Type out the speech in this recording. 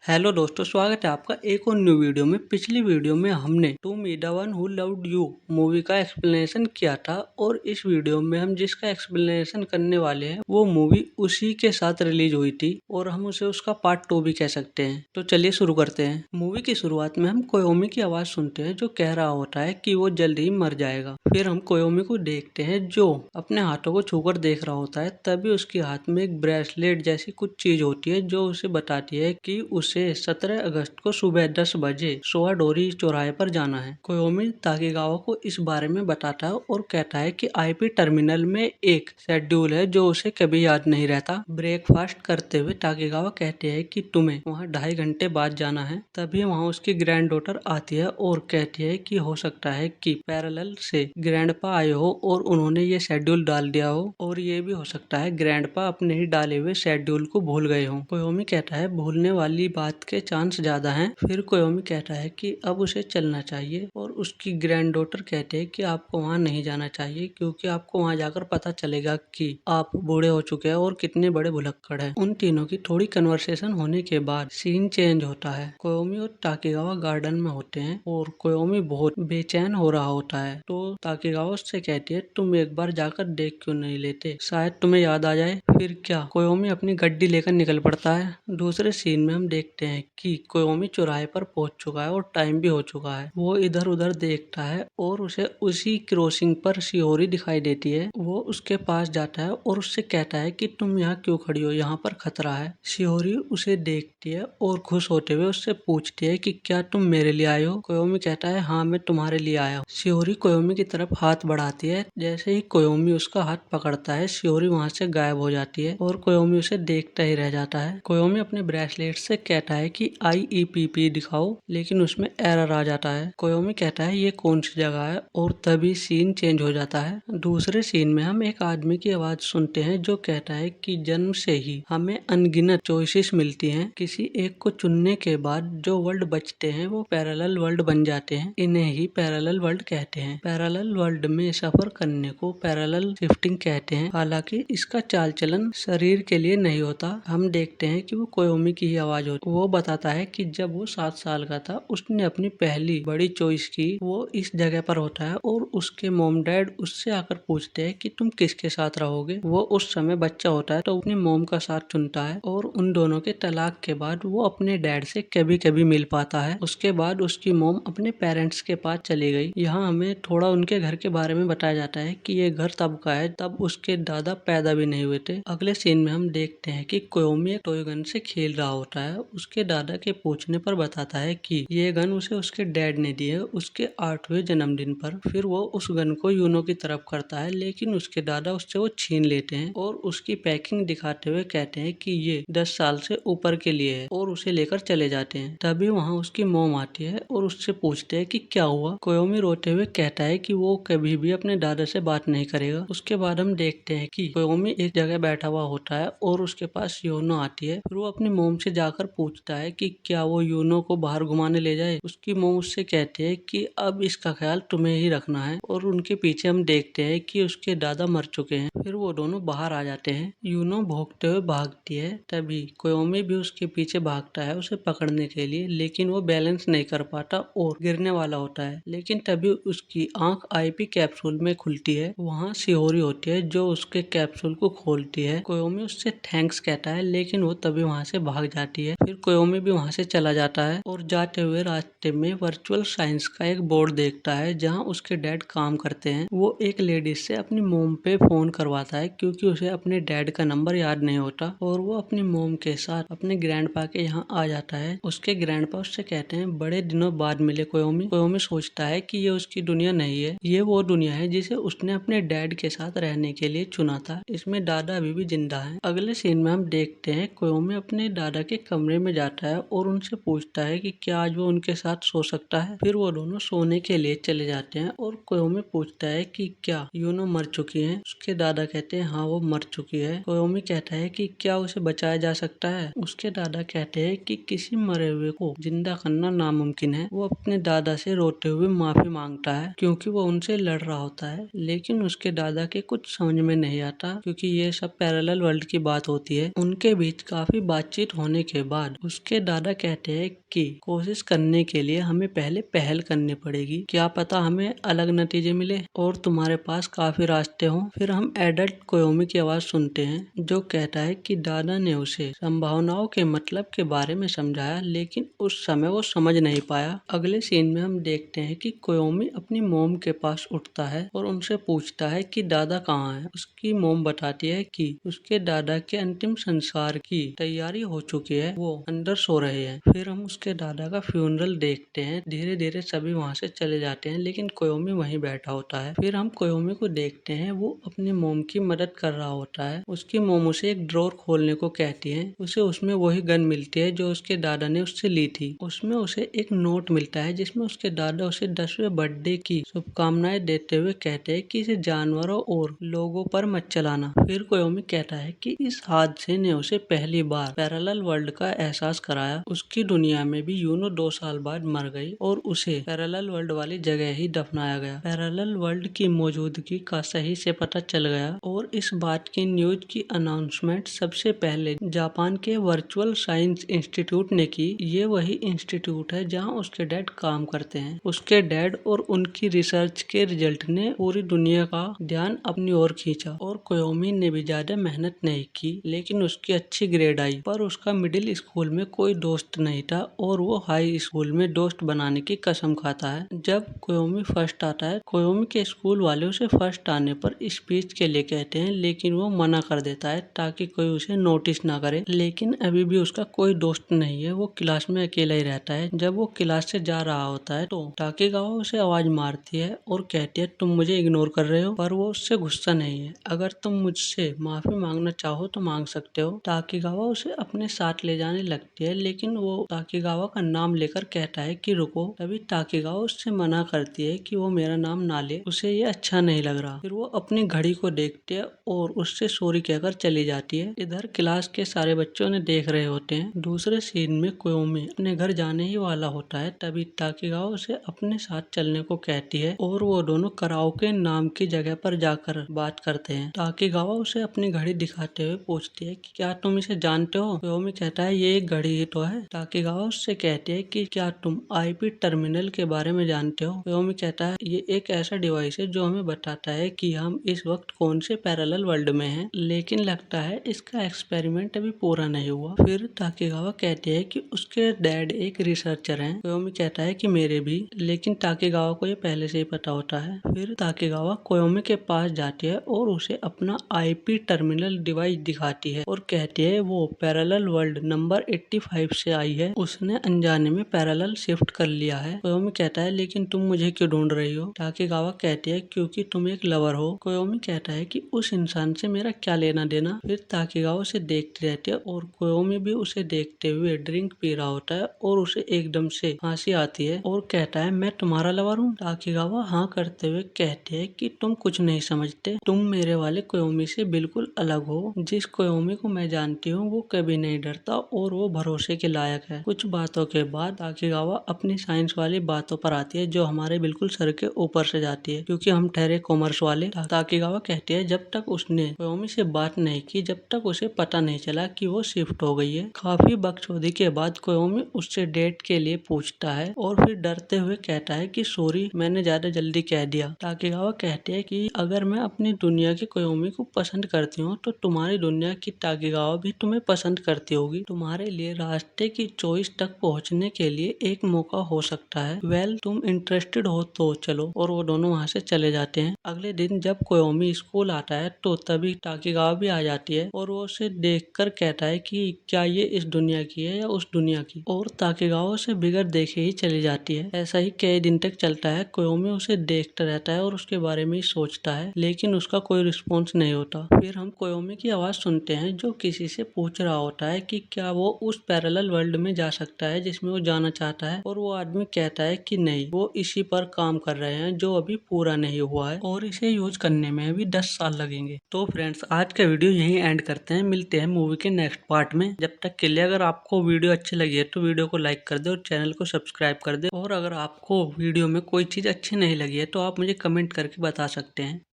Hello दोस्तों, स्वागत है आपका एक और न्यू वीडियो में। पिछली वीडियो में हमने To Me the One Who Loved You movie का एक्सप्लेनेशन किया था और इस वीडियो में हम जिसका एक्सप्लेनेशन करने वाले हैं वो मूवी उसी के साथ रिलीज हुई थी और हम उसे उसका पार्ट 2 भी कह सकते हैं। तो चलिए शुरू करते हैं। मूवी की शुरुआत में हम कोयोमी की आवाज सुनते हैं जो कह रहा होता है कि वो जल्द ही मर जाएगा। फिर हम कोयोमी को देखते हैं जो अपने हाथों को छूकर देख रहा होता है। तभी उसके हाथ में एक ब्रेसलेट जैसी कुछ चीज होती है जो उसे बताती है कि उसे 17 अगस्त को सुबह 10 बजे सोआडोरी चौराहे पर जाना है। कोयोमी ताकेगावा को इस बारे में बताता है और कहता है कि आईपी टर्मिनल में एक शेड्यूल है जो उसे कभी याद नहीं रहता। ब्रेकफास्ट करते हुए ताकेगावा कहते हैं कि तुम्हें वहाँ 2.5 घंटे बाद जाना है। तभी वहाँ उसकी ग्रैंड डॉटर आती है और कहती है कि हो सकता है कि पैरेलल से ग्रैंडपा आए हो और उन्होंने ये शेड्यूल डाल दिया हो, और ये भी हो सकता है ग्रैंडपा अपने ही डाले हुए शेड्यूल को भूल गए हो। कोयोमी कहता है भूलने वाली बात के चांस ज्यादा हैं। फिर कोयोमी कहता है कि अब उसे चलना चाहिए और उसकी ग्रैंड डॉटर कहते हैं कि आपको वहाँ नहीं जाना चाहिए क्योंकि आपको वहाँ जाकर पता चलेगा कि आप बूढ़े हो चुके हैं और कितने बड़े भुलक्कड़ हैं। उन तीनों की थोड़ी कन्वर्सेशन होने के बाद सीन चेंज होता है। कोयोमी और ताकेगावा गार्डन में होते हैं और कोयोमी बहुत बेचैन हो रहा होता है। तो ताकेगावा उससे कहती है तुम एक बार जाकर देख क्यों नहीं लेते, शायद तुम्हें याद आ जाए। फिर क्या, कोयोमी अपनी गड्डी लेकर निकल पड़ता है। दूसरे सीन में हम देखते हैं कि कोयोमी चौराहे पर पहुंच चुका है और टाइम भी हो चुका है। वो इधर उधर देखता है और उसे उसी क्रॉसिंग पर शियोरी दिखाई देती है। वो उसके पास जाता है और उससे कहता है कि तुम यहाँ क्यों खड़ी हो, यहाँ पर खतरा है। शियोरी उसे देखती है और खुश होते हुए उससे पूछती है कि क्या तुम मेरे लिए आए हो। कोयोमी कहता है हाँ, मैं तुम्हारे लिए आया हूँ। शियोरी कोयोमी की तरफ हाथ बढ़ाती है। जैसे ही कोयोमी उसका हाथ पकड़ता है शियोरी वहाँ से गायब हो जाती है और कोयोमी उसे देखता ही रह जाता है। कोयोमी अपने ब्रेसलेट से कहता है कि IEPP दिखाओ, लेकिन उसमें एरर आ जाता है। कोयोमी कहता है ये कौन सी जगह है, और तभी सीन चेंज हो जाता है। दूसरे सीन में हम एक आदमी की आवाज सुनते हैं जो कहता है कि जन्म से ही हमें अनगिनत चॉइसेस मिलती हैं। किसी एक को चुनने के बाद जो वर्ल्ड बचते हैं वो पैरेलल वर्ल्ड बन जाते हैं। इन्हें ही पैरेलल वर्ल्ड कहते हैं। पैरेलल वर्ल्ड में सफर करने को पैरेलल शिफ्टिंग कहते हैं। हालांकि इसका चाल चलन शरीर के लिए नहीं होता। हम देखते हैं कि वो कोयोमी की ही आवाज होती है। वो बताता है कि जब वो 7 साल का था उसने अपनी पहली बड़ी चॉइस की। वो इस जगह पर होता है और उसके मॉम डैड उससे आकर पूछते हैं कि तुम किसके साथ रहोगे। वो उस समय बच्चा होता है तो अपनी मॉम का साथ चुनता है और उन दोनों के तलाक के बाद वो अपने डैड से कभी कभी मिल पाता है। उसके बाद उसकी मॉम अपने पेरेंट्स के पास चली गई। यहाँ हमें थोड़ा उनके घर के बारे में बताया जाता है कि ये घर तब का है तब उसके दादा पैदा भी नहीं हुए थे। अगले सीन में हम देखते हैं कि कोयोमी एक टॉय गन से खेल रहा होता है। उसके दादा के पूछने पर बताता है कि ये गन उसे उसके डैड ने दी है उसके 8वें जन्मदिन पर। फिर वो उस गन को यूनो की तरफ करता है लेकिन उसके दादा उससे वो छीन लेते हैं और उसकी पैकिंग दिखाते हुए कहते हैं कि ये 10 साल से ऊपर के लिए है और उसे लेकर चले जाते हैं। तभी वहाँ उसकी मॉम आती है और उससे पूछते हैं कि क्या हुआ। कोयोमी रोते हुए कहता है कि वो कभी भी अपने दादा से बात नहीं करेगा। उसके बाद हम देखते हैं कि कोयोमी एक जगह बैठा हुआ होता है और उसके पास यूनो आती है। फिर वो अपनी मोम से जाकर पूछता है कि क्या वो यूनो को बाहर घुमाने ले जाए। उसकी मोम उससे कहती है कि अब इसका ख्याल तुम्हें ही रखना है, और उनके पीछे हम देखते हैं कि उसके दादा मर चुके हैं। फिर वो दोनों बाहर आ जाते हैं। यूनो भौंकते हुए भागती है। तभी कोयोमी भी उसके पीछे भागता है उसे पकड़ने के लिए, लेकिन वो बैलेंस नहीं कर पाता और गिरने वाला होता है। लेकिन तभी उसकी आंख आईपी कैप्सूल में खुलती है। वहाँ शिहोरी होती है जो उसके कैप्सूल को खोलती है। कोयोमी उससे थैंक्स कहता है लेकिन वो तभी वहाँ से भाग जाती है। फिर कोयोमी भी वहाँ से चला जाता है और जाते हुए रास्ते में वर्चुअल साइंस का एक बोर्ड देखता है जहाँ उसके डैड काम करते हैं। वो एक लेडीज से अपनी मोम पे फोन करवाता है क्योंकि उसे अपने डैड का नंबर याद नहीं होता, और वो अपनी मोम के साथ अपने ग्रैंडपा के यहाँ आ जाता है। उसके ग्रैंडपा उससे कहते हैं बड़े दिनों बाद मिले कोयोमी। कोयोमी सोचता है कि ये उसकी दुनिया नहीं है, ये वो दुनिया है जिसे उसने अपने डैड के साथ रहने के लिए चुना था। इसमें दादा अभी भी जिंदा है। अगले सीन में हम देखते हैं कोयोमी अपने दादा के कमरे में जाता है और उनसे पूछता है कि क्या आज वो उनके साथ सो सकता है। फिर वो दोनों सोने के लिए चले जाते हैं और कोयोमी पूछता है कि क्या यूनो मर चुकी है। उसके दादा कहते हैं हाँ, वो मर चुकी है। कोयोमी कहता है कि क्या उसे बचाया जा सकता है। उसके दादा कहते हैं कि किसी मरे हुए को जिंदा करना नामुमकिन है। वो अपने दादा से रोते हुए माफी मांगता है क्योंकि वो उनसे लड़ रहा होता है, लेकिन उसके दादा के कुछ समझ में नहीं आता क्योंकि ये सब पैरेलल वर्ल्ड की बात होती है। उनके बीच काफी बातचीत होने के बाद बाद उसके दादा कहते हैं कि कोशिश करने के लिए हमें पहले पहल करनी पड़ेगी, क्या पता हमें अलग नतीजे मिले और तुम्हारे पास काफी रास्ते हों। फिर हम एडल्ट कोयोमी की आवाज सुनते हैं जो कहता है कि दादा ने उसे संभावनाओं के मतलब के बारे में समझाया, लेकिन उस समय वो समझ नहीं पाया। अगले सीन में हम देखते हैं कि कोयोमी अपनी मोम के पास उठता है और उनसे पूछता है कि दादा कहाँ है। उसकी मोम बताती है कि उसके दादा के अंतिम संस्कार की तैयारी हो चुकी है, वो अंदर सो रहे हैं। फिर हम उसके दादा का फ्यूनरल देखते हैं। धीरे धीरे सभी वहाँ से चले जाते हैं, लेकिन कोयोमी वहीं बैठा होता है। फिर हम कोयोमी को देखते हैं, वो अपनी मोम की मदद कर रहा होता है। उसकी मोम उसे एक ड्रॉर खोलने को कहती है। उसे उसमें वही गन मिलती है जो उसके दादा ने उससे ली थी। उसमें उसे एक नोट मिलता है जिसमें उसके दादा उसे 10वें बर्थडे की शुभकामनाएं देते हुए कहते हैं कि इसे जानवरों और लोगों पर मत चलाना। फिर कोयोमी कहता है कि इस हादसे ने उसे पहली बार पैरेलल वर्ल्ड का एहसास कराया। उसकी दुनिया में भी यूनो 2 साल बाद मर गई और उसे पैरेलल वर्ल्ड वाली जगह ही दफनाया गया। पैरेलल वर्ल्ड की मौजूदगी का सही से पता चल गया और इस बात की न्यूज की अनाउंसमेंट सबसे पहले जापान के वर्चुअल साइंस इंस्टीट्यूट ने की। ये वही इंस्टीट्यूट है जहाँ उसके डैड काम करते हैं। उसके डैड और उनकी रिसर्च के रिजल्ट ने पूरी दुनिया का ध्यान अपनी ओर खींचा और कोयोमी ने भी ज्यादा मेहनत नहीं की, लेकिन उसकी अच्छी ग्रेड आई। पर उसका मिडिल स्कूल में कोई दोस्त नहीं था और वो हाई स्कूल में दोस्त बनाने की कसम खाता है। जब कोयोमी फर्स्ट आता है, कोयोमी के स्कूल वाले उसे फर्स्ट आने पर स्पीच के लिए कहते हैं, लेकिन वो मना कर देता है ताकि कोई उसे नोटिस ना करे। लेकिन अभी भी उसका कोई दोस्त नहीं है, वो क्लास में अकेला ही रहता है। जब वो क्लास से जा रहा होता है तो ताकेगावा उसे आवाज मारती है और कहती है तुम मुझे इग्नोर कर रहे हो, पर वो उससे गुस्सा नहीं है। अगर तुम मुझसे माफी मांगना चाहो तो मांग सकते हो। ताकेगावा उसे अपने साथ ले जाने लगती है, लेकिन वो ताकेगावा का नाम लेकर कहता है कि रुको। तभी ताकेगावा उससे मना करती है कि वो मेरा नाम ना ले, उसे ये अच्छा नहीं लग रहा। फिर वो अपनी घड़ी को देखती है और उससे सॉरी कहकर चली जाती है। इधर क्लास के सारे बच्चों ने देख रहे होते हैं। दूसरे सीन में कोयोमी अपने घर जाने ही वाला होता है, तभी ताकेगावा उसे अपने साथ चलने को कहती है और वो दोनों कराओके नाम की जगह पर जाकर बात करते हैं। ताकेगावा उसे अपनी घड़ी दिखाते हुए पूछती है कि क्या तुम इसे जानते हो। कोयोमी कहता है ये एक घड़ी ही तो है। ताकेगावा उससे कहते हैं कि क्या तुम आईपी टर्मिनल के बारे में जानते हो। कोयोमी कहता है ये एक ऐसा डिवाइस है जो हमें बताता है कि हम इस वक्त कौन से पैरेलल वर्ल्ड में हैं, लेकिन लगता है इसका एक्सपेरिमेंट अभी पूरा नहीं हुआ। फिर ताकेगावा कहते हैं कि उसके डैड एक रिसर्चर हैं। कोयोमी कहता है कि मेरे भी, लेकिन ताकेगावा को ये पहले से ही पता होता है। फिर ताकेगावा कोयोमी के पास जाती है और उसे अपना आईपी टर्मिनल डिवाइस दिखाती है और कहती है वो पैरेलल वर्ल्ड नंबर 85 से आई है। उसने अनजाने में पैरेलल शिफ्ट कर लिया है। कोयोमी कहता है लेकिन तुम मुझे क्यों ढूंढ रही हो। ताकेगावा कहती है क्योंकि तुम एक लवर हो। कोयोमी कहता है कि उस इंसान से मेरा क्या लेना देना। फिर ताकेगावा उसे देखती रहती है और कोयोमी भी उसे देखते हुए ड्रिंक पी रहा होता है और उसे एकदम से हंसी आती है और कहता है मैं तुम्हारा लवर हूँ। ताकेगावा हाँ करते हुए कहते हैं कि तुम कुछ नहीं समझते, तुम मेरे वाले कोयोमी से बिल्कुल अलग हो। जिस कोयोमी को मैं जानती हूँ वो कभी नहीं डरता और वो भरोसे के लायक है। कुछ बातों के बाद ताकेगावा अपनी साइंस वाली बातों पर आती है जो हमारे बिल्कुल सर के ऊपर से जाती है, क्योंकि हम ठहरे कॉमर्स वाले। ताकेगावा कहती है जब तक उसने कोयोमी से बात नहीं की, जब तक उसे पता नहीं चला कि वो शिफ्ट हो गई है। काफी बकचोदी के बाद कोयोमी उससे डेट के लिए पूछता है और फिर डरते हुए कहता है कि सॉरी मैंने ज्यादा जल्दी कह दिया। ताकेगावा कहते हैं कि अगर मैं अपनी दुनिया की कोयोमी को पसंद करती हूँ तो तुम्हारी दुनिया की ताकेगावा भी तुम्हें पसंद करती होगी। तुम्हारे लिए रास्ते की चॉइस तक पहुँचने के लिए एक मौका हो सकता है। वेल तुम इंटरेस्टेड हो तो चलो। और वो दोनों वहाँ से चले जाते हैं। अगले दिन जब कोयोमी स्कूल आता है तो तभी ताकेगावा भी आ जाती है और वो उसे देखकर कहता है कि क्या ये इस दुनिया की है या उस दुनिया की, और ताकेगावा उसे बिगड़ देखे ही चली जाती है। ऐसा ही कई दिन तक चलता है। कोयोमी उसे देखता रहता है और उसके बारे में ही सोचता है, लेकिन उसका कोई रिस्पॉन्स नहीं होता। फिर हम कोयोमी की आवाज सुनते हैं जो किसी से पूछ रहा होता है कि क्या वो उस पैरेलल वर्ल्ड में जा सकता है जिसमें वो जाना चाहता है, और वो आदमी कहता है कि नहीं, वो इसी पर काम कर रहे हैं जो अभी पूरा नहीं हुआ है और इसे यूज करने में अभी 10 साल लगेंगे। तो फ्रेंड्स आज का वीडियो यहीं एंड करते हैं, मिलते हैं मूवी के नेक्स्ट पार्ट में। जब तक के लिए अगर आपको वीडियो अच्छी लगी है तो वीडियो को लाइक कर दे और चैनल को सब्सक्राइब कर दे, और अगर आपको वीडियो में कोई चीज अच्छी नहीं लगी है तो आप मुझे कमेंट करके बता सकते हैं।